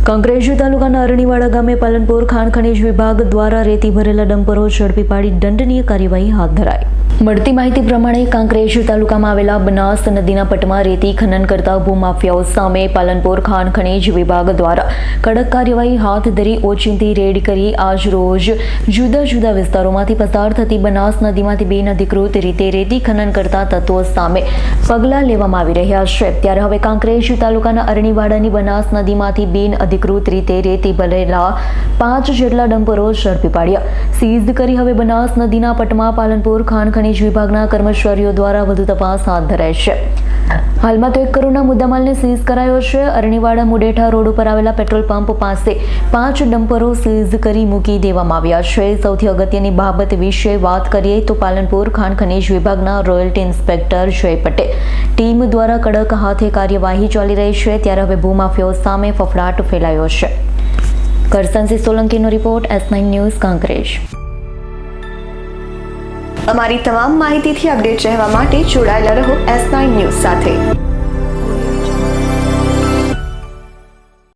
કાંકરેજ તાલુકાના અરણીવાડા ગામે પાલનપુર ખાણ ખનીજ વિભાગ દ્વારા રેતી ભરેલા ડમ્પરો ઝડપી પાડી દંડનીય કાર્યવાહી હાથ ધરાઈ. મળતી માહિતી પ્રમાણે કાંકરેજ તાલુકામાં આવેલા બનાસ નદીના પટમાં રેતી ખનન કરતા ભૂમાફિયાઓ સામે પાલનપુર ખાણ ખનીજ વિભાગ દ્વારા કડક કાર્યવાહી હાથ ધરી ઓચિંતી રેડ કરી આજ રોજ જુદા જુદા વિસ્તારોમાંથી પસાર થતી બનાસ નદીમાંથી બિનઅધિકૃત રીતે રેતી ખનન કરતા તત્વો સામે પગલાં લેવામાં આવી રહ્યા છે. ત્યારે હવે કાંકરેજ તાલુકાના અરણીવાડાની બનાસ નદીમાંથી બિનઅધિકૃત રીતે રેતી ભરેલા 5 જેટલા ડમ્પરો ઝડપી પાડ્યા. સીઝ કરી હવે બનાસ નદીના પટમાં પાલનપુર ખાણ ખનીજ વિભાગના કર્મચારીઓ દ્વારા વધુ તપાસ હાથ ધરાઈ છે. હાલમાં તો 1 કરોડના મુદ્દામાલને સીઝ કરાયો છે. અરણીવાડા મુડેઠા રોડ ઉપર આવેલા પેટ્રોલ પંપ પાસે 5 ડમ્પરો સીઝ કરી મૂકી દેવામાં આવ્યા છે. સૌથી અગત્યની બાબત વિશે વાત કરીએ તો પાલનપુર ખાણ ખનીજ વિભાગના રોયલ્ટી ઇન્સ્પેક્ટર જય પટેલ ટીમ દ્વારા કડક હાથે કાર્યવાહી ચાલી રહી છે. ત્યારે હવે ભૂમાફિયાઓ સામે ફફડાટ ફેલાયો છે. કરસનસિંહ સોલંકીનો રિપોર્ટ S9 ન્યૂઝ કાંકરેજ. અમારી તમામ માહિતીથી અપડેટ રહેવા માટે જોડાયેલા રહો S9 ન્યૂઝ સાથે.